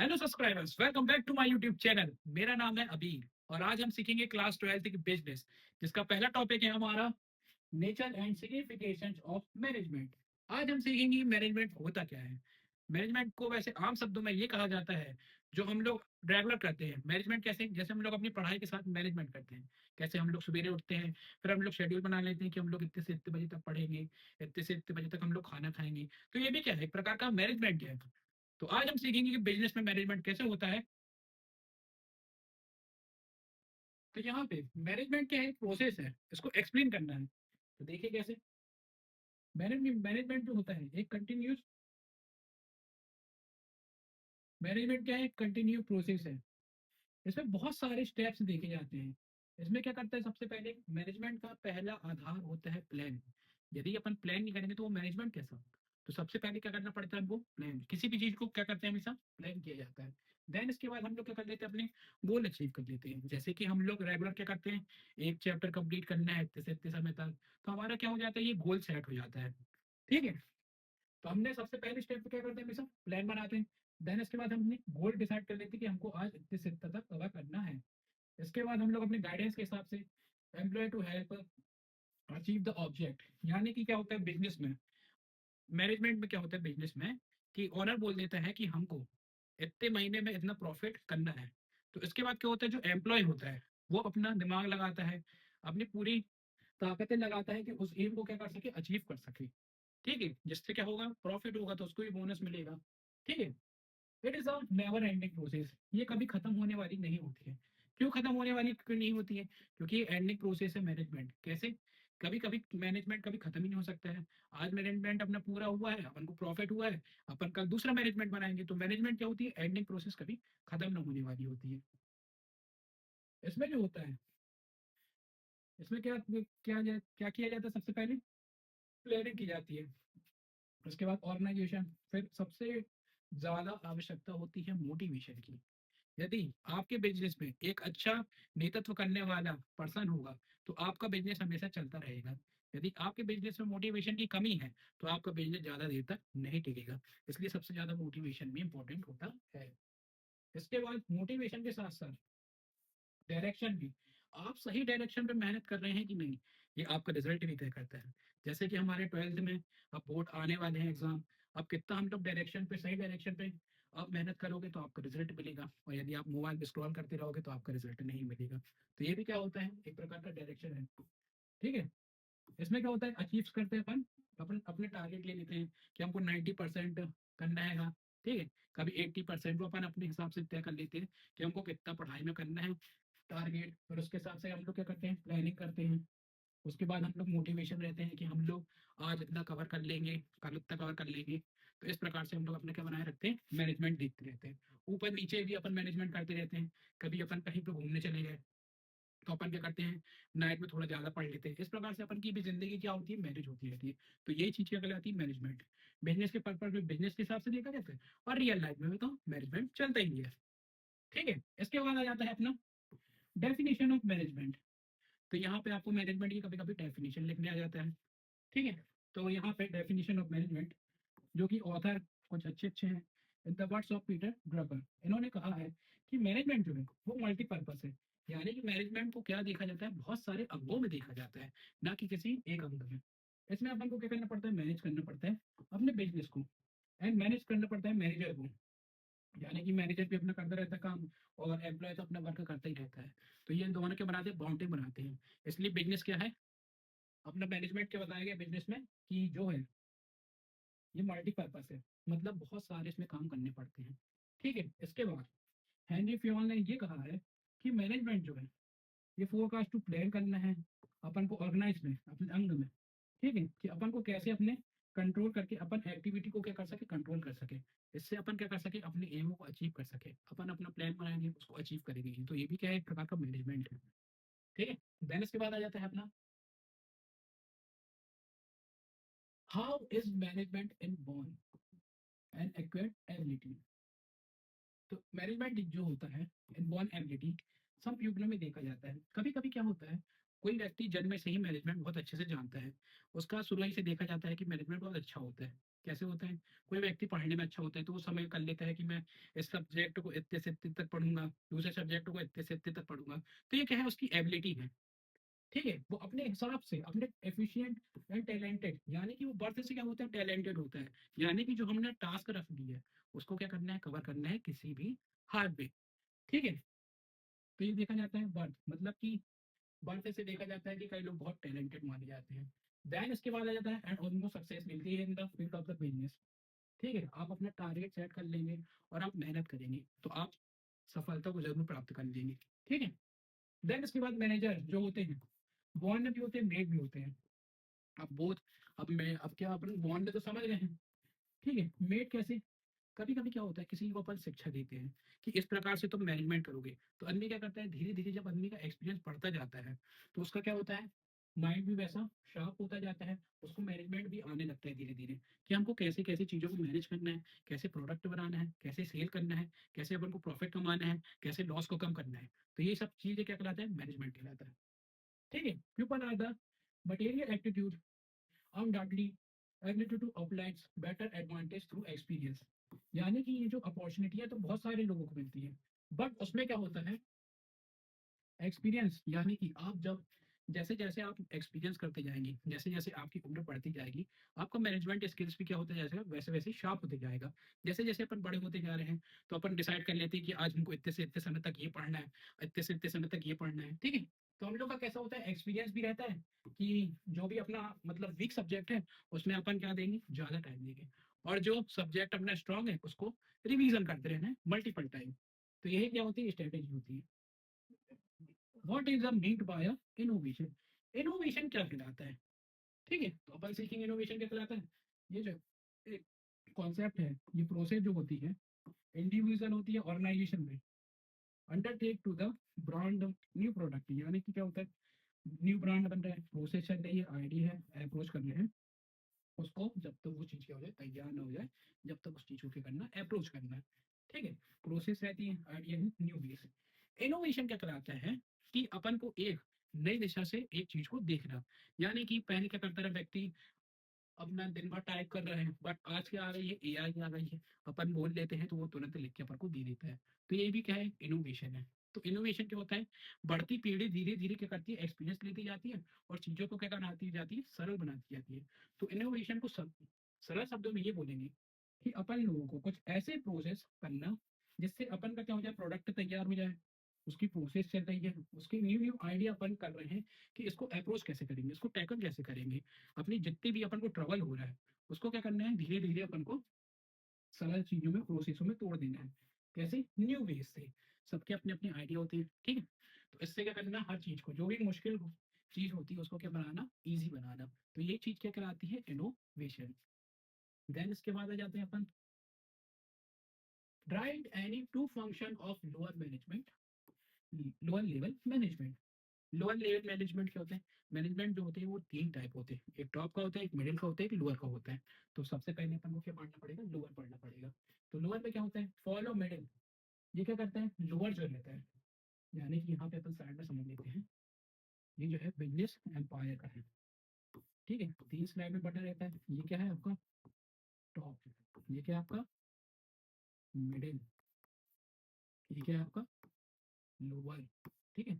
Hello subscribers, welcome back to my YouTube channel. मेरा नाम है अबीर और आज हम सीखेंगे क्लास 12th की बिजनेस, जिसका पहला टॉपिक है हमारा nature and significations of management. आज हम सीखेंगे मैनेजमेंट होता क्या है। मैनेजमेंट को वैसे आम शब्दों में ये कहा जाता है जो हम लोग रेगुलर करते हैं। मैनेजमेंट कैसे, जैसे हम लोग अपनी पढ़ाई के साथ मैनेजमेंट करते हैं। कैसे हम लोग सवेरे उठते हैं, फिर हम लोग शेड्यूल बना लेते हैं कि हम लोग इतने से इतने बजे तक पढ़ेंगे, इतने से इतने बजे तक हम लोग खाना खाएंगे। तो ये भी क्या है, एक प्रकार का मैनेजमेंट है। तो आज हम सीखेंगे कि बिजनेस में मैनेजमेंट कैसे होता है। तो यहाँ पे मैनेजमेंट क्या है, एक प्रोसेस है, इसको एक्सप्लेन करना है। तो देखिए कैसे। मैनेजमेंट जो होता है एक कंटिन्यूस, मैनेजमेंट क्या है, एक कंटिन्यू प्रोसेस है। इसमें बहुत सारे स्टेप्स देखे जाते हैं। इसमें क्या करता है, सबसे पहले मैनेजमेंट का पहला आधार होता है प्लान। यदि अपन प्लान नहीं करेंगे तो वो मैनेजमेंट कैसा। तो सबसे पहले क्या करना पड़ता है हमको, प्लान। किसी भी चीज को क्या करते हैं, हमेशा प्लान किया जाता है। देन इसके बाद हम लोग क्या कर लेते हैं, अपने गोल अचीव कर लेते हैं। जैसे कि हम लोग रेगुलर क्या करते हैं, एक चैप्टर कंप्लीट करना है इतने से इतने समय तक, तो हमारा क्या हो जाता है, ये गोल सेट हो जाता है। ठीक है। तो हमने सबसे पहले स्टेप पे क्या करते हैं, हमेशा प्लान बनाते हैं। देन इसके बाद हमने गोल डिसाइड कर लेते हैं कि हमको आज इतने से इतने तक कवर करना है। इसके बाद हम लोग अपने गाइडेंस के हिसाब से employ to help achieve the object. यानी कि क्या होता है बिजनेस में, मैनेजमेंट में क्या होता है बिजनेस में, कि ओनर बोल देता है कि हमको इतने महीने में इतना प्रॉफिट करना है। तो इसके बाद क्या होता है, जो एम्प्लॉय होता है वो अपना दिमाग लगाता है, अपनी पूरी ताकतें लगाता है कि उस एम को क्या कर सके, अचीव कर सके। ठीक है, जिससे क्या होगा, प्रॉफिट होगा तो उसको भी बोनस मिलेगा। ठीक है। It is a never ending process, ये कभी खत्म होने वाली नहीं होती है। क्यों खत्म होने वाली क्यों नहीं होती है, क्योंकि एंडिंग प्रोसेस है मैनेजमेंट। कैसे, कभी कभी मैनेजमेंट कभी खत्म ही नहीं हो सकता है। आज मैनेजमेंट अपना पूरा हुआ है, अपन को प्रॉफिट हुआ है, अपन कल दूसरा मैनेजमेंट बनाएंगे। तो मैनेजमेंट क्या होती है, एंडिंग प्रोसेस कभी खत्म ना होने वाली होती है। इसमें जो होता है, इसमें क्या क्या क्या किया जाता है, सबसे पहले प्लानिंग की जाती है। उसके बाद ऑर्गेनाइजेशन, फिर सबसे ज्यादा आवश्यकता होती है मोटिवेशन की। यदि आपके बिजनेस में एक अच्छा नेतृत्व करने वाला पर्सन होगा तो आपका बिजनेस हमेशा चलता रहेगा। यदि आपके बिजनेस में मोटिवेशन की कमी है तो आपका बिजनेस ज्यादा देर तक नहीं टिकेगा। इसलिए सबसे ज्यादा मोटिवेशन भी इंपॉर्टेंट होता है। इसके बाद मोटिवेशन के साथ साथ डायरेक्शन भी। आप सही डायरेक्शन पे मेहनत कर रहे हैं कि नहीं, ये आपका रिजल्ट भी तय करता है। जैसे कि हमारे 12th में अब बोर्ड आने वाले हैं, एग्जाम। अब कितना हम लोग डायरेक्शन पे, सही डायरेक्शन पे आप मेहनत करोगे तो आपका रिजल्ट मिलेगा, और यदि आप मोबाइल पे स्क्रॉल करते रहोगे तो आपका रिजल्ट नहीं मिलेगा। तो ये भी क्या होता है, एक प्रकार का डायरेक्शन है। ठीक है। इसमें क्या होता है, अचीव करते हैं अपन, अपन अपने टारगेट ले लेते हैं कि हमको 90% करना है। ठीक है। कभी 80% वो अपन अपने हिसाब से तय कर लेते हैं कि हमको कितना पढ़ाई में करना है टारगेट। फिर उसके हिसाब से हम लोग क्या करते हैं, प्लानिंग करते हैं। उसके बाद हम लोग मोटिवेशन रहते हैं कि हम लोग आज इतना कवर कर लेंगे, कल इतना कवर कर लेंगे। तो इस प्रकार से हम लोग अपने क्या बनाए रखते हैं, मैनेजमेंट देखते रहते हैं। ऊपर नीचे भी अपन मैनेजमेंट करते रहते हैं। कभी अपन कहीं पे घूमने चले गए तो अपन क्या करते हैं, नाइट में थोड़ा ज्यादा पढ़ लेते हैं। इस प्रकार से अपन की भी जिंदगी क्या होती है, मैनेज होती रहती है। तो यही चीज क्या कहलाती है, मैनेजमेंट। बिजनेस के पर्पज में बिजनेस के हिसाब से देखा जाता है, और रियल लाइफ में भी तो मैनेजमेंट चलता ही है। ठीक है। इसके बाद आ जाता है अपना डेफिनेशन ऑफ मैनेजमेंट। तो यहाँ पे आपको मैनेजमेंट की कभी कभी डेफिनेशन लिखने आ जाता है। ठीक है। तो यहाँ पे डेफिनेशन ऑफ मैनेजमेंट, जो कि ऑथर कुछ अच्छे अच्छे हैं, in the words of Peter Drucker, इन्होंने कहा है कि मैनेजमेंट जो है वो मल्टीपर्पज है। यानी कि मैनेजमेंट को क्या देखा जाता है, बहुत सारे अंगों में देखा जाता है, ना कि किसी एक अंग में। इसमें अपन को क्या करना पड़ता है, मैनेज करना पड़ता है अपने बिजनेस को, एंड मैनेज करना पड़ता है मैनेजर को। यानी कि मैनेजर भी अपना करता रहता है काम, और एम्प्लॉय तो अपना वर्क करता ही रहता है। तो ये दोनों के बनाते हैं, बाउंड्री बनाते हैं। इसलिए बिजनेस क्या है, अपना मैनेजमेंट क्या बताया गया बिजनेस में, कि जो है ये मल्टीपर्पज है, मतलब बहुत सारे इसमें काम करने पड़ते हैं। ठीक है। इसके बाद हेनरी फ्योल ने ये कहा है कि मैनेजमेंट जो है ये फोरकास्ट टू प्लान करना है अपन को, ऑर्गेनाइज में, अपने अंग में। ठीक है, कि अपन को कैसे अपने कंट्रोल करके अपन एक्टिविटी को क्या कर सके, कंट्रोल कर सके। इससे अपन क्या कर सके, अपने एम को अचीव कर सके। अपन अपना प्लान बनाएंगे, उसको अचीव करेंगे। तो ये भी क्या है, एक प्रकार का मैनेजमेंट है। ठीक है। देन इसके बाद आ जाता है अपना, how is management in born and acquired ability. तो मैनेजमेंट जो होता है, इनबॉर्न एबिलिटी, सब पीपलों में देखा जाता है। कभी कभी क्या होता है, कोई व्यक्ति जन्म से ही मैनेजमेंट बहुत अच्छे से जानता है, उसका शुरू ही से देखा जाता है कि मैनेजमेंट बहुत अच्छा होता है। कैसे होता है? कोई व्यक्ति पढ़ने में अच्छा होता है तो वो समय कर लेता है कि मैं इस सब्जेक्ट को इतने से इतने तक पढ़ूंगा, दूसरे सब्जेक्ट को इतने से इतने तक पढ़ूंगा। तो ये क्या है, उसकी एबिलिटी है। ठीक है, वो अपने हिसाब से अपने एफिशिएंट एंड टैलेंटेड, यानी कि वो बर्थ से क्या होता है, टैलेंटेड होता है। यानी कि जो हमने टास्क रख दी है उसको क्या करना है, कवर करना है किसी भी हाल में। ठीक है, तो ये देखा जाता है बर्थ, मतलब कि बर्थ से देखा जाता है कि कई लोग बहुत टैलेंटेड माने जाते हैं। देन इसके बाद आ जाता है एंड उनको सक्सेस मिलती है in the field of the business. ठीक है, आप अपना टारगेट सेट कर लेंगे और आप मेहनत करेंगे तो आप सफलता को जरूर प्राप्त कर लेंगे। ठीक है, देन इसके बाद मैनेजर जो होते हैं, बॉन्ड भी होते हैं, मेड भी होते हैं। अब बोथ, अब क्या अपन बॉन्ड तो समझ गए हैं। ठीक है, मेड कैसे, कभी कभी क्या होता है किसी को अपन शिक्षा देते हैं कि इस प्रकार से तुम मैनेजमेंट करोगे, तो आदमी क्या करता है, धीरे धीरे जब आदमी का एक्सपीरियंस बढ़ता जाता है तो उसका क्या होता है, माइंड भी वैसा शार्प होता जाता है, उसको मैनेजमेंट भी आने लगता है धीरे धीरे कि हमको कैसे कैसे चीज़ों को मैनेज करना है, कैसे प्रोडक्ट बनाना है, कैसे सेल करना है, कैसे अपन को प्रॉफिट कमाना है, कैसे लॉस को कम करना है। तो ये सब चीज़ें क्या कहलाता है, मैनेजमेंट कहलाता है। ठीक है, people are the material aptitude undoubtedly ability to apply better advantage through experience। यानी कि ये जो अपॉर्चुनिटी है तो बहुत सारे लोगों को मिलती है, बट उसमें क्या होता है, एक्सपीरियंस, यानी कि आप जब जैसे जैसे आप एक्सपीरियंस करते जाएंगे, जैसे जैसे आपकी उम्र बढ़ती जाएगी, आपका मैनेजमेंट स्किल्स भी क्या होता जाएगा, वैसे वैसे शार्प होते जाएगा। जैसे जैसे अपन बड़े होते जा रहे हैं तो अपन डिसाइड कर लेते हैं कि आज हमको इतने से इतने समय तक ये पढ़ना है, इतने से इतने समय तक ये पढ़ना है। ठीक है, तो हम लोग का कैसा होता है, एक्सपीरियंस भी रहता है कि जो भी अपना मतलब वीक सब्जेक्ट है उसमें अपन क्या देंगे, ज़्यादा टाइम देंगे, और जो सब्जेक्ट अपना स्ट्रांग है उसको रिवीजन करते रहना है मल्टीपल टाइम। तो यही क्या होती है, स्ट्रेटेजी होती है। What is the meet by innovation, innovation क्या कहलाता है? ठीक है, तो अपन सीखेंगे इनोवेशन क्या कहलाता है। ये जो कॉन्सेप्ट है, ये प्रोसेस जो होती है, इंडिविजुअल होती है ऑर्गेनाइजेशन में, undertake to the brand new product, यानी कि क्या होता है, न्यू ब्रांड बन रहा है, प्रोसेस चल रही है, आईडिया है, अप्रोच कर रहे हैं उसको, जब तक वो चीज़ क्या हो जाए, तैयार ना हो जाए, जब तक उस चीज़ को क्या करना, अप्रोच करना है। ठीक है, प्रोसेस रहती है, आइडिया है, न्यू बेस। इनोवेशन क्या कराता है कि अपन को एक नई दिशा से एक चीज को देखना। यानी कि पहले क्या करता रहा व्यक्ति, अपना दिन भर टाइप कर रहे हैं, बट आज क्या आ गई है, एआई आ गई है, अपन बोल लेते हैं तो वो तुरंत लिख के अपन को दे देता है। तो ये भी क्या है, इनोवेशन है। तो इनोवेशन क्या होता है, बढ़ती पीढ़ी धीरे धीरे क्या करती है, एक्सपीरियंस लेती जाती है और चीजों को क्या बनाती जाती है, सरल बनाती जाती है। तो इनोवेशन को सरल शब्दों में ये बोलेंगे कि अपन लोगों को कुछ ऐसे प्रोसेस करना जिससे अपन का क्या हो जाए, प्रोडक्ट तैयार हो जाए, उसकी प्रोसेस चल रही है, उसके न्यू न्यू आइडिया अपन कर रहे हैं कि इसको अप्रोच कैसे करेंगे, इसको टैकल कैसे करेंगे, अपनी जितनी भी अपन को ट्रबल हो रहा है उसको क्या करना है, धीरे धीरे अपन को सरल चीजों में, प्रोसेसों में तोड़ देना है। कैसे, न्यू वेज से। सबके अपने अपने आइडिया होते हैं। ठीक है, तो इससे क्या करना, हर चीज को जो भी मुश्किल चीज होती है उसको क्या बनाना, इजी बनाना। तो ये चीज क्या कहलाती है, इनोवेशन। देन इसके बाद आ जाते हैं अपन, drive any two function of lower management, lower level management. Lower level management क्या होते हैं, मैनेजमेंट जो होते हैं वो तीन टाइप होते हैं, एक टॉप का होता है, एक मिडिल का होता है, एक लोअर का होता है। तो सबसे पहले अपन को क्या पढ़ना पड़ेगा, लोअर पढ़ना पड़ेगा। तो लोअर में क्या होता है, फॉलो मिडिल, ये क्या करता है, लोअर जो रहता है, यानी कि यहाँ पे अपन साइड में समझ लेते हैं, ये जो है बिजनेस एम्पायर का है। ठीक है, तीन स्लाइड में बटा रहता है, ये क्या है आपका टॉप, ये क्या है आपका मिडिल, ये क्या है आपका लोअर। ठीक है,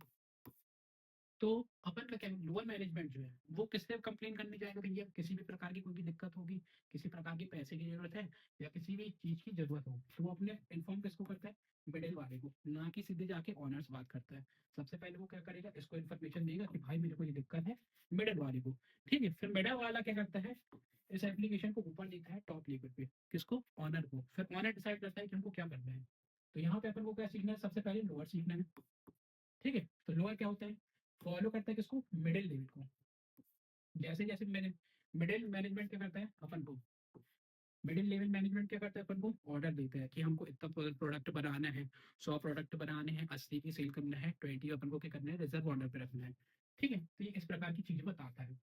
तो अपन का क्या, लोअर मैनेजमेंट जो है वो किससे कंप्लेन करने जाएगा, भैया किसी भी प्रकार की कोई भी दिक्कत होगी, किसी प्रकार की पैसे की जरूरत है या किसी भी चीज की जरूरत हो, तो वो अपने इन्फॉर्म किसको करता है, मिडिल वाले को, ना कि सीधे जाके ऑनर्स बात करता है। सबसे पहले वो क्या करेगा, इसको इन्फॉर्मेशन देगा कि भाई मेरे को ये दिक्कत है, मिडिल वाले को। ठीक है, फिर मिडिल वाला क्या करता है, इस एप्लीकेशन को ऊपर देता है टॉप लेवल पे, किसको, ऑनर को। फिर ऑनर डिसाइड करता है कि हमको क्या करना है। तो यहाँ पे अपन को क्या सीखना है, सबसे पहले लोअर सीखना है। ठीक है, तो लोअर क्या होता है, फॉलो करता है किसको, मिडिल लेवल को। जैसे जैसे मैंने मिडिल मैनेजमेंट क्या करता है अपन को, मिडिल लेवल मैनेजमेंट क्या करता है, अपन को ऑर्डर देता है कि हमको इतना प्रोडक्ट बनाना है, 100 प्रोडक्ट बनाने हैं, 80 की सेल करना है, 20 अपन को क्या करना है, रिजर्व ऑर्डर पे रखना है। ठीक है, तो ये इस प्रकार की चीजें बताता है।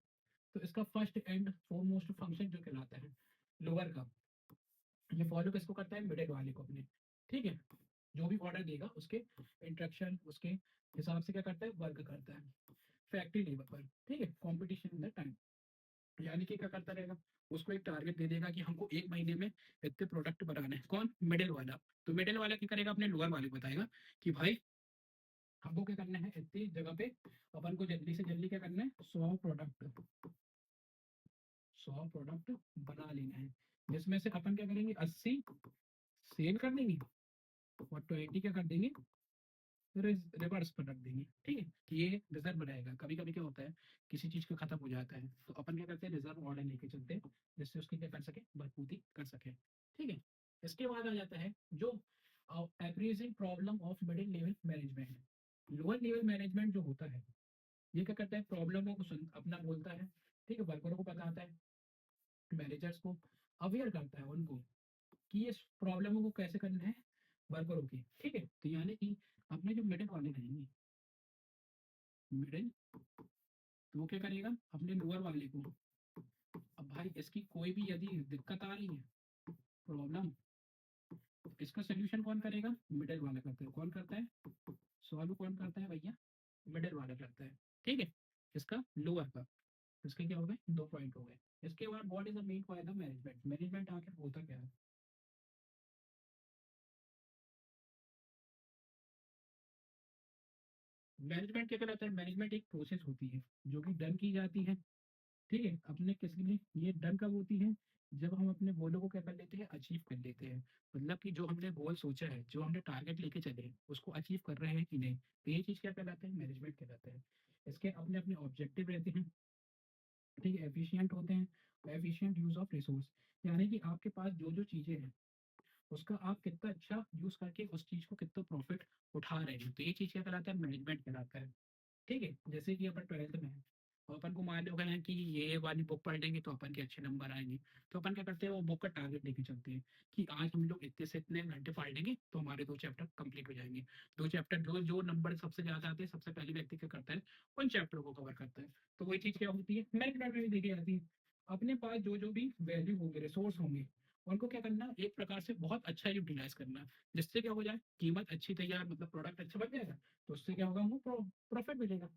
तो इसका फर्स्ट एंड फोरमोस्ट फंक्शन जो कहलाता है लोअर का, ये फॉलो किसको करता है, मिडिल वाले को अपने। ठीक है, जो भी ऑर्डर देगा उसके इंस्ट्रक्शन, उसके हिसाब से क्या करता है, वर्क करता है फैक्ट्री लेवल पर। ठीक है, कंपटीशन इन द टाइम। यानी कि क्या करता रहेगा, उसको एक टारगेट दे देगा कि हमको 1 महीने में इतने प्रोडक्ट बनाने हैं। कौन? मिडिल वाला। तो मिडिल वाला क्या करेगा, अपने लोअर वाले को बताएगा कि भाई हमको क्या करना है, इतनी जगह पे अपन को जल्दी से जल्दी क्या करना है, 100 प्रोडक्ट बना लेना है, जिसमें से अपन क्या करेंगे, 80 सेल कर देंगे और 20 क्या कर देंगे, रिवर्स पर रख देंगे। ठीक है, कि ये रिजर्व रहेगा। कभी कभी क्या होता है, किसी चीज का खत्म हो जाता है तो अपन क्या करते हैं, रिजर्व ऑर्डर लेके चलते हैं, जिससे उसकी क्या कर सके, भरपूर्ति कर सके। ठीक है, इसके बाद आ जाता है जो appraising problem of middle level management. Lower level management जो होता है, ये क्या करता है, प्रॉब्लमों को सुन अपना बोलता है। ठीक है, वर्करों को बताता है, मैनेजर्स को अवेयर करता है उनको कि ये प्रॉब्लमों को कैसे करना है वर्करों की। ठीक है, तो यानी कि अपने जो मिडिल वाले रहेंगे, मिडिल, तो वो क्या करेगा, अपने लोअर वाले को, अब भाई इसकी कोई भी यदि दिक्कत आ रही है, प्रॉब्लम, तो इसका सोल्यूशन कौन करेगा, मिडिल वाला करता है। कौन करता है, सॉल्व कौन करता है भैया, मिडिल वाला करता है। ठीक है, इसका लोअर का, इसके क्या हो गए, 2 पॉइंट हो गए। इसके बाद what is the main point of management. Management आखिर होता क्या है, मैनेजमेंट क्या कहलाता है, मैनेजमेंट एक प्रोसेस होती है जो कि डन की जाती है। ठीक है, अपने किसी लिए ये डन कब होती है, जब हम अपने गोलों को क्या कर लेते हैं, अचीव कर लेते हैं। मतलब कि जो हमने गोल सोचा है, जो हमने टारगेट लेके चले हैं, उसको अचीव कर रहे हैं कि नहीं, तो ये चीज़ क्या कहलाता है, मैनेजमेंट कहलाता है। इसके अपने अपने ऑब्जेक्टिव रहते हैं। ठीक है, एफिशिएंट होते हैं, एफिशिएंट यूज ऑफ रिसोर्स, यानी कि आपके पास जो जो चीज़ें हैं उसका आप कितना अच्छा यूज करके उस चीज़ को कितना प्रॉफिट उठा रहे हैं, तो ये चीज़ क्या कहलाता है, मैनेजमेंट कहलाता है। ठीक है, जैसे कि अपन 12th में है और अपन को मान लो है कि ये वाली बुक पढ़ लेंगे तो अपन के अच्छे नंबर आएंगे, तो अपन क्या करते हैं, वो बुक का टारगेट लेके चलते हैं कि आज हम लोग इतने से इतने घंटे पढ़ लेंगे तो हमारे 2 चैप्टर कंप्लीट हो जाएंगे। 2 चैप्टर, जो जो नंबर सबसे ज्यादा आते हैं, सबसे पहले व्यक्ति क्या करता है, उन चैप्टर को कवर करता है। तो वही चीज़ क्या होती है, मैनेजमेंट में भी देखी जाती है। अपने पास जो जो भी वैल्यू होंगे, रिसोर्स होंगे, उनको क्या करना, एक प्रकार से बहुत अच्छा यूटिलाइज करना, जिससे क्या हो जाए, कीमत अच्छी तैयार, मतलब प्रोडक्ट अच्छा बन जाएगा, तो उससे क्या होगा, हमको प्रॉफिट मिलेगा।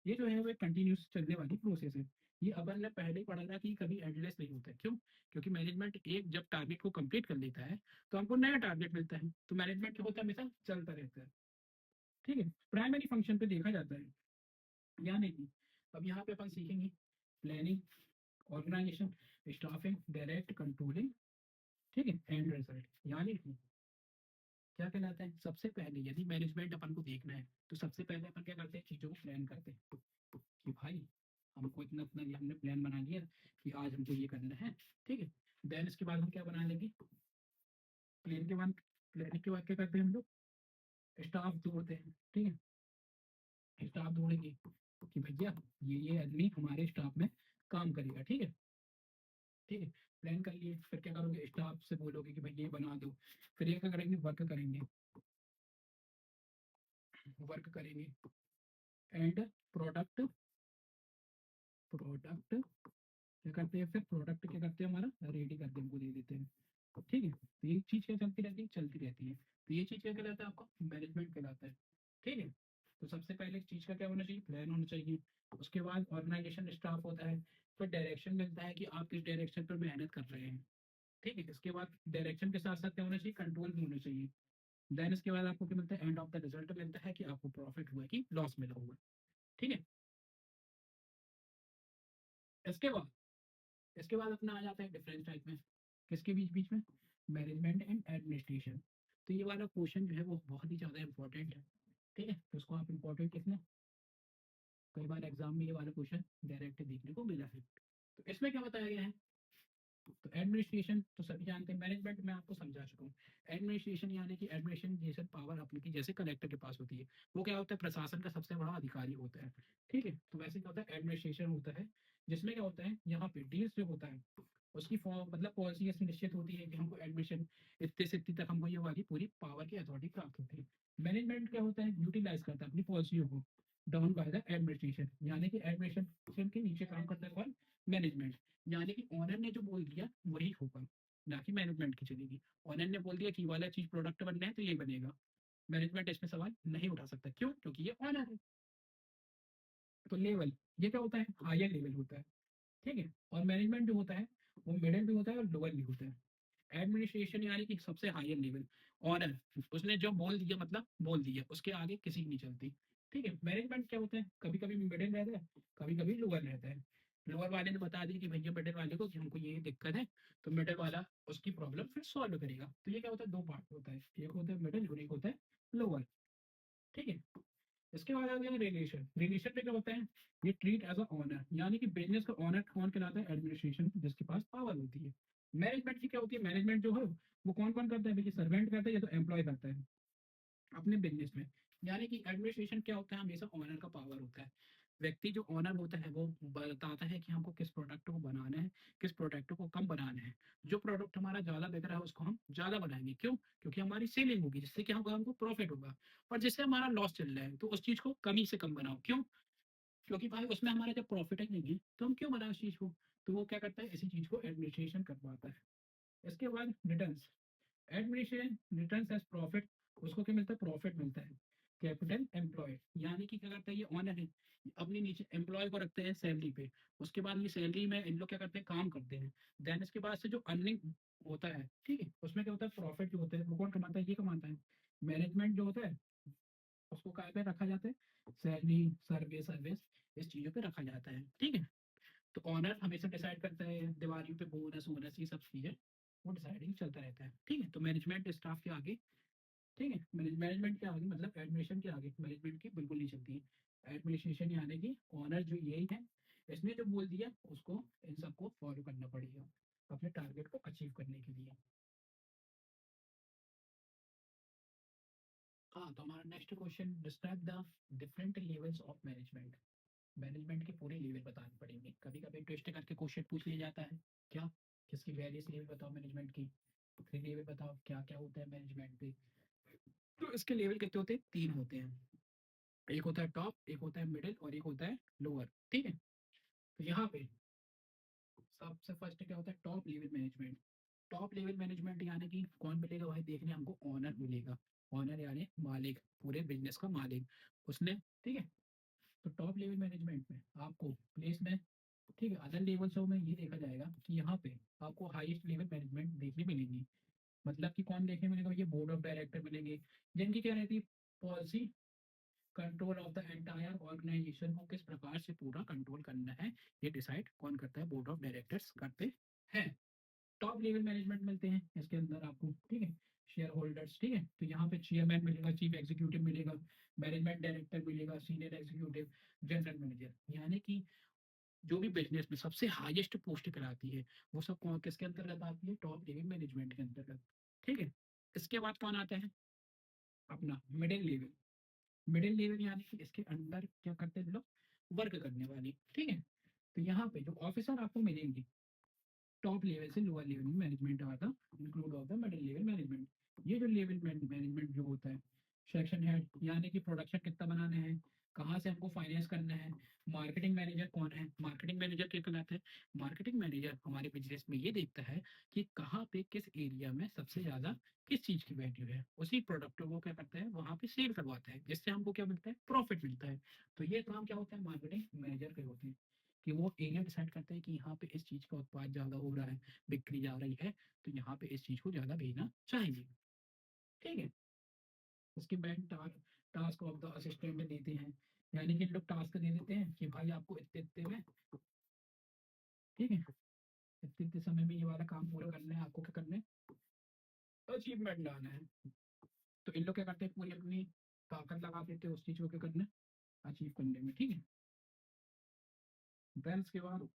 ये जो है वो एक कंटिन्यूस चलने वाली प्रोसेस है। ये अपन ने पहले ही पढ़ा था कि कभी एंडलेस नहीं होता है। क्यों? क्योंकि मैनेजमेंट एक जब टारगेट को कंप्लीट कर लेता है तो हमको नया टारगेट मिलता है, तो मैनेजमेंट क्या होता है, हमेशा चलता रहता है। ठीक है, प्राइमरी फंक्शन पे देखा जाता है, यानी कि अब यहाँ पे अपन सीखेंगे planning, organisation, staffing, direct controlling. ठीक है, एंड रिजल्ट, यानी कि क्या कहलाता है, सबसे पहले यदि मैनेजमेंट अपन को देखना है तो सबसे पहले अपन क्या करते हैं, चीजों को प्लान करते हैं कि भाई हमको इतना इतना ये हमने प्लान बना लिया कि आज हमको ये करना है। ठीक है, देन इसके बाद हम क्या बना लेंगे, प्लान के बाद, प्लानिंग के बाद क्या करते हैं हम लोग, स्टाफ जोड़ते हैं। ठीक है, स्टाफ जोड़ेंगे कि भैया ये आदमी हमारे स्टाफ में काम करेगा। ठीक है, ठीक है, प्लान कर लिए, फिर क्या करोगे, स्टाफ से बोलोगे कि भाई ये बना दो। फिर ये क्या करेंगे, वर्क करेंगे, वर्क करेंगे, एंड प्रोडक्ट, प्रोडक्ट क्या करते हैं, फिर प्रोडक्ट क्या करते हैं, हमारा रेडी करके हमको दे देते हैं। ठीक है, तो ये चीज़ क्या चलती रहती है, चलती रहती है। तो ये चीज़ क्या कहलाता है, आपका मैनेजमेंट कहलाता है। ठीक है, तो सबसे पहले चीज़ का क्या होना चाहिए, प्लान होना चाहिए। उसके बाद ऑर्गेनाइजेशन स्टाफ होता है, फिर डायरेक्शन मिलता है कि आप किस डायरेक्शन पर मेहनत कर रहे हैं। ठीक है, इसके बाद डायरेक्शन के साथ साथ क्या होना चाहिए, कंट्रोल भी होना चाहिए। देन इसके बाद आपको क्या मिलता है, एंड ऑफ द रिजल्ट मिलता है कि आपको प्रॉफिट हुआ कि लॉस मिला हुआ। ठीक है, इसके बाद, इसके बाद अपना आ जाता है डिफरेंस टाइप में, किसके बीच बीच में, मैनेजमेंट एंड एडमिनिस्ट्रेशन। तो ये वाला क्वेश्चन जो है वो बहुत ही ज़्यादा इंपॉर्टेंट है। ठीक है, तो उसको आप इंपॉर्टेंट किसने, कई बार एग्जाम में ये वाला क्वेश्चन डायरेक्ट देखने को मिला है। तो इसमें क्या बताया गया है, तो एडमिनिस्ट्रेशन तो सभी जानते हैं, मैनेजमेंट मैं आपको समझा चुका हूँ। एडमिनिस्ट्रेशन यानी कि एडमिनिस्ट्रेशन पावर अपनी की जैसे कलेक्टर के पास होती है, वो क्या होता है, प्रशासन का सबसे बड़ा अधिकारी होता है। ठीक है, तो वैसे क्या होता है, एडमिनिस्ट्रेशन होता है, जिसमें क्या होता है, यहाँ पे डील्स जो होता है उसकी फॉर्म, मतलब पॉलिसी ऐसी निश्चित होती है कि हमको एडमिशन इतने से इतनी तक हमको ये वाली पूरी पावर की अथॉरिटी प्राप्त होती है। मैनेजमेंट क्या होता है, यूटिलाइज करता है अपनी पॉलिसियों को डाउन बाय द एडमिनिस्ट्रेशन, यानी कि एडमिनिस्ट्रेशन के नीचे काम करता है कौन, मैनेजमेंट। यानी कि ओनर ने जो बोल दिया वही होगा, ना कि मैनेजमेंट की चलेगी। ओनर ने बोल दिया कि ये वाला चीज प्रोडक्ट बनना है तो यही बनेगा, मैनेजमेंट इसमें सवाल नहीं उठा सकता। क्यों? क्योंकि ये ओनर है। तो लेवल, ये क्या होता है, हायर लेवल होता है। ठीक है। और मैनेजमेंट जो होता है वो मिडिल भी होता है और लोअर भी होता है। एडमिनिस्ट्रेशन यानी कि सबसे हायर लेवल, ऑनर, उसने जो बोल दिया मतलब बोल दिया, उसके आगे किसी की नहीं चलती। ठीक है। मैनेजमेंट क्या होता है, कभी कभी मिडिल रहता है, कभी कभी लोअर रहता है। लोअर वाले ने बता दी कि भैया मिडिल वाले को कि हमको ये दिक्कत है, तो मिडिल वाला उसकी प्रॉब्लम फिर सॉल्व करेगा। तो ये क्या होता है, दो पार्ट होता है, एक होता है मिडिल और एक होता है लोअर। ठीक है। इसके बाद आ गया रिलेशन। रिलेशन में क्या होता है, ये ट्रीट एज अ ओनर, यानी कि बिजनेस का ओनर कौन कहलाता है, एडमिनिस्ट्रेशन, जिसके पास पावर होती है। मैनेजमेंट की क्या होती है, मैनेजमेंट जो है वो कौन कौन करता है, भैया सर्वेंट करता है या तो एम्प्लॉय करता है अपने बिजनेस में। यानी कि एडमिनिस्ट्रेशन क्या होता है, हमेशा ओनर का पावर होता है। व्यक्ति जो ओनर होता है वो बताता है कि हमको किस प्रोडक्ट को बनाना है, किस प्रोडक्ट को कम बनाना है। जो प्रोडक्ट हमारा ज्यादा बिक रहा है उसको हम ज्यादा बनाएंगे, क्यों, क्योंकि हमारी सेलिंग होगी, जिससे कि हमको प्रॉफिट होगा। और जिससे हमारा लॉस चल रहा है तो उस चीज को कम से कम बनाओ, क्यों, क्योंकि भाई उसमें हमारा जब प्रॉफिट ही नहीं है तो हम क्यों बनाए उस चीज को। तो वो क्या करता है, इसी चीज को एडमिनिस्ट्रेशन करवाता है। इसके बाद returns. Administration returns as profit, उसको क्या मिलता है, प्रॉफिट मिलता है। कैपिटल एम्प्लॉय, यानी कि क्या करता है, ये ओनर है, अपने नीचे एम्प्लॉय को रखते हैं सैलरी पे। उसके बाद ये सैलरी में इन लोग क्या करते हैं, काम करते हैं। देन इसके बाद से जो अर्निंग होता है, ठीक है, उसमें क्या होता है, प्रॉफिट जो होता है वो कौन कमाता है, ये कमाता है। मैनेजमेंट जो होता है उसको काय पे रखा जाता है, सैलरी, सर्विस, इस चीजों पे रखा जाता है। ठीक है। तो ऑनर हमेशा डिसाइड करता है, दिवालियों पे बोनस वोनस ये सब चीजें वो डिसाइडिंग चलता रहता है। ठीक है। तो मैनेजमेंट स्टाफ के आगे, ठीक है, मैनेजमेंट के आगे मतलब एडमिनिस्ट्रेशन के आगे मैनेजमेंट की बिल्कुल नहीं चलती है। एडमिनिस्ट्रेशन यानी कि ऑनर जो यही है, इसने जो बोल दिया उसको इन सबको फॉलो करना पड़ेगा अपने टारगेट को अचीव करने के लिए। हाँ, तो हमारा next question, describe the different levels of management. Management के पूरे लेवल बताने पड़ेंगे, कभी कभी ट्विस्ट करके क्वेश्चन पूछ लिया जाता है। क्या, किसकी वेरियस लेवल बताओ मैनेजमेंट की, थ्री लेवल बताओ क्या क्या होता है मैनेजमेंट पे। तो इसके लेवल कितने होते हैं, तीन होते हैं। एक होता है टॉप, एक होता है मिडिल और एक होता है लोअर। ठीक है। तो यहाँ पे सबसे फर्स्ट क्या होता है, top level management. Top level management यानी कि कौन मिलेगा भाई, देखने हमको ओनर मिलेगा। ओनर यानी मालिक, पूरे बिजनेस का मालिक, उसने। ठीक है। तो टॉप लेवल मैनेजमेंट में आपको प्लेस में, ठीक है, अदर लेवल शो में ये देखा जाएगा कि यहाँ पे आपको हाईएस्ट लेवल मैनेजमेंट देखने मिलेंगी। मतलब कि कौन देखने मिलेगा, ये बोर्ड ऑफ डायरेक्टर मिलेंगे, जिनकी क्या रहती है, policy control of the entire organisation को किस प्रकार से पूरा कंट्रोल करना है, ये डिसाइड कौन करता है, बोर्ड ऑफ डायरेक्टर्स करते हैं। टॉप लेवल मैनेजमेंट मिलते हैं इसके अंदर आपको। ठीक है। शेयर होल्डर्स, ठीक है, तो यहाँ पे चेयरमैन मिलेगा, चीफ एग्जीक्यूटिव मिलेगा, मैनेजमेंट डायरेक्टर मिलेगा, सीनियर एग्जीक्यूटिव, जनरल मैनेजर। यानी कि जो भी बिजनेस में सबसे हाईएस्ट पोस्ट कराती है वो सब कौन किसके अंतर्गत आती है, टॉप लेवल मैनेजमेंट के अंतर्गत। ठीक है। इसके बाद कौन आता है, अपना मिडिल लेवल। मिडिल लेवल यानी कि इसके अंदर क्या करते हैं लोग, वर्क करने वाले। ठीक है। तो यहाँ पे जो ऑफिसर आपको मिलेंगे टॉप लेवल से लोअर लेवल में मैनेजमेंट आता, include of the middle level management. ये जो लेवल मैनेजमेंट जो होता है, सेक्शन हेड यानी कि प्रोडक्शन कितना बनाना है, कहाँ से हमको फाइनेंस करना है। मार्केटिंग मैनेजर कौन है, मार्केटिंग मैनेजर क्या कहलाता है, मार्केटिंग मैनेजर हमारे बिजनेस में ये देखता है कि कहाँ पे किस एरिया में सबसे ज्यादा किस चीज की वैल्यू है, उसी प्रोडक्ट को क्या करता है वहां पे सेल करवाता है, जिससे हमको क्या मिलता है, प्रॉफिट मिलता है। तो ये काम क्या होता है, मार्केटिंग मैनेजर के होते हैं, कि वो एरिया डिसाइड करते हैं कि यहाँ पे इस चीज का उत्पाद ज्यादा हो रहा है, बिक्री जा रही है, तो यहाँ पे इस चीज को ज्यादा भेजना चाहिए। ठीक है। उसके bank task of the assistant देते हैं, यानी कि लोग टास्क दे देते हैं कि भाई आपको इतने इतने में, ठीक है, इतने इतने समय में ये वाला काम पूरा करना है, आपको क्या करना है, अचीवमेंट लाना है। तो इन लोग क्या करते हैं, पूरी अपनी ताकत लगा देते हैं उस चीज को क्या करना है, अचीव करने में। ठीक है। देन उसके बाद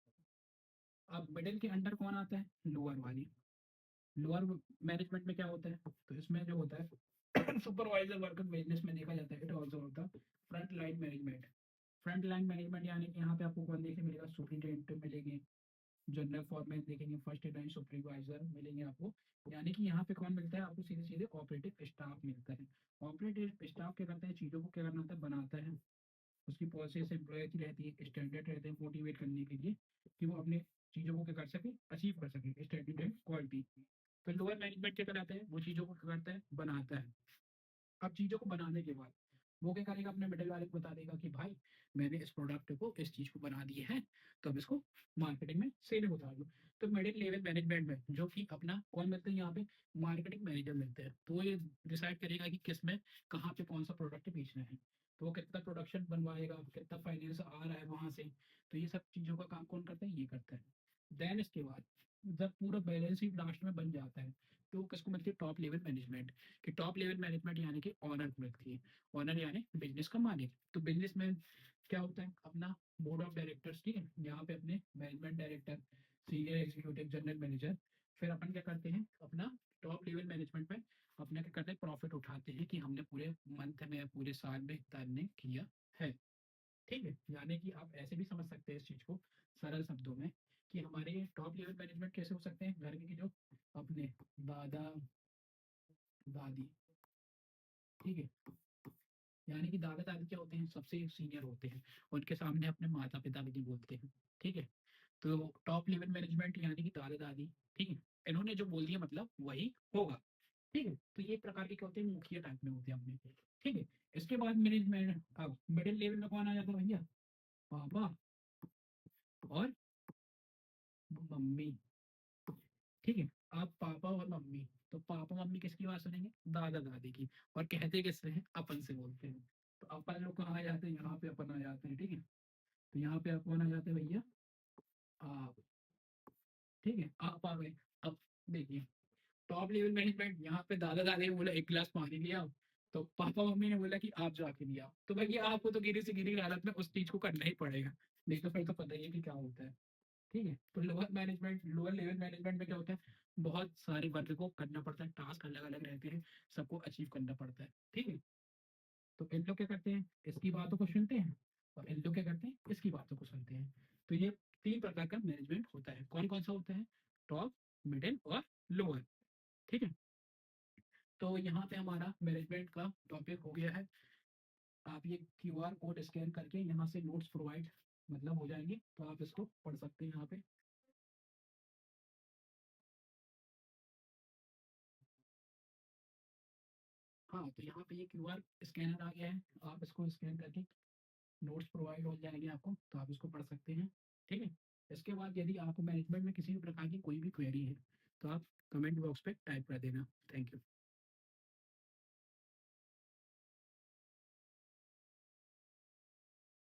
अब मिडिल के अंडर कौन आता है, लोअर वाली। लोअर मैनेजमेंट में क्या होता है, तो इसमें जो होता है सुपरवाइजर वर्कर बिजनेस में देखा जाता है, इट ऑल्सो होता है front line management. Front line management यानी कि यहाँ पे आपको कौन देखने मिलेगा, सुपरिटेंडेंट मिलेंगे, जनरल फॉरमैन देखेंगे, फर्स्ट लाइन सुपरवाइजर मिलेंगे आपको। यानी कि यहाँ पे कौन मिलता है आपको, सीधे सीधे ऑपरेटिव स्टाफ मिलता है। ऑपरेटिव स्टाफ क्या करता है, चीज़ों को क्या करना होता है, बनाता है। उसकी प्रोसेस एम्प्लॉय की रहती है, स्टैंडर्ड रहते हैं मोटिवेट करने के लिए कि वो अपने चीज़ों को क्या कर सके, अचीव कर सके स्टैंडर्ड एंड क्वालिटी। तो लोअर मैनेजमेंट क्या कराता है, वो चीज़ों को क्या करता है, बनाता है। अब चीज़ों को बनाने के बाद वो क्या करेगा, अपने मिडिल वाले को बता देगा कि भाई मैंने इस प्रोडक्ट को, इस चीज़ को बना दिए हैं, तो अब इसको मार्केटिंग में सेल में उतार दो। तो मिडिल लेवल मैनेजमेंट में जो कि अपना कौन मिलते हैं यहाँ पे, मार्केटिंग मैनेजर मिलते हैं। तो वो ये डिसाइड करेगा कि किस में कहाँ पे कौन सा प्रोडक्ट बेचना है, तो वो कितना प्रोडक्शन बनवाएगा, कितना फाइनेंस आ रहा है वहाँ से। तो ये सब चीज़ों का काम कौन करता है, ये करता है। देन इसके बाद जब पूरा बैलेंस शीट लास्ट में बन जाता है, तो किसको मिलती है, टॉप लेवल मैनेजमेंट। कि टॉप लेवल मैनेजमेंट यानी कि ऑनर को मिलती है। ओनर यानी बिजनेस का मालिक। तो बिजनेस में क्या होता है, अपना बोर्ड ऑफ डायरेक्टर्स, ठीक है, यहाँ पे अपने management director, senior executive, general manager. फिर अपन क्या करते हैं, अपना टॉप लेवल मैनेजमेंट में अपना क्या करते हैं, प्रॉफिट उठाते हैं कि हमने पूरे मंथ में, पूरे साल में इतना हमने किया है। ठीक है, यानी कि आप ऐसे भी समझ सकते हैं इस चीज को सरल शब्दों में, कि हमारे टॉप लेवल मैनेजमेंट कैसे हो सकते हैं, घर के जो अपने दादा दादी, ठीक है, यानी कि दादा दादी क्या होते हैं, सबसे सीनियर होते हैं, उनके सामने अपने माता पिता भी नहीं बोलते हैं। ठीक है, तो टॉप लेवल मैनेजमेंट यानी कि दादा दादी, ठीक है, इन्होंने जो बोल दिया मतलब वही होगा। ठीक है, तो ये प्रकार के क्या होते हैं, मुखिया टाइप में होते हैं अपने। ठीक है, इसके बाद मैनेजमेंट, अब मिडिल लेवल में कौन आ जाता है भैया, पापा और मम्मी। ठीक है, आप पापा और मम्मी, तो पापा मम्मी किसकी बात सुनेंगे, दादा दादी की। और कहते किससे हैं, अपन से बोलते हैं। तो अपन लोग कहाँ आ जाते हैं, यहाँ पे अपन आ जाते हैं। ठीक है, तो यहाँ पे आप कौन आ जाते हैं भैया, आप। ठीक है, आप आ गए। अब देखिए, टॉप लेवल मैनेजमेंट, यहाँ पे दादा दादी ने बोला 1 गिलास पानी लिया, तो पापा मम्मी ने बोला कि आप जाके लिया, तो भैया आपको तो गिरी से गिरी हालत में उस चीज को करना ही पड़ेगा। नहीं तो फिर तो पता ही है कि क्या होता है। ठीक है, तो lower management, lower level management में क्या होता है, बहुत सारे वर्क को करना पड़ता है, टास्क अलग अलग रहते हैं, सबको अचीव करना पड़ता है। ठीक है, तो इन लोग क्या करते हैं, इसकी बातों को सुनते हैं, और इन लोग क्या करते हैं, इसकी बातों को सुनते हैं। तो ये 3 प्रकार का मैनेजमेंट होता है। कौन कौन सा होता है, टॉप, मिडिल और लोअर। ठीक है, तो यहाँ पे हमारा मैनेजमेंट का टॉपिक हो गया है। आप ये क्यूआर कोड स्कैन करके यहाँ से नोट्स प्रोवाइड मतलब हो जाएंगे, तो आप इसको पढ़ सकते हैं यहाँ पे। हाँ, तो यहाँ पे ये क्यूआर स्कैनर आ गया है, आप इसको स्कैन करके नोट्स प्रोवाइड हो जाएंगे आपको, तो आप इसको पढ़ सकते हैं। ठीक है, इसके बाद यदि आपको मैनेजमेंट में किसी भी प्रकार की कोई भी क्वेरी है, तो आप कमेंट बॉक्स पे टाइप कर देना। Thank you.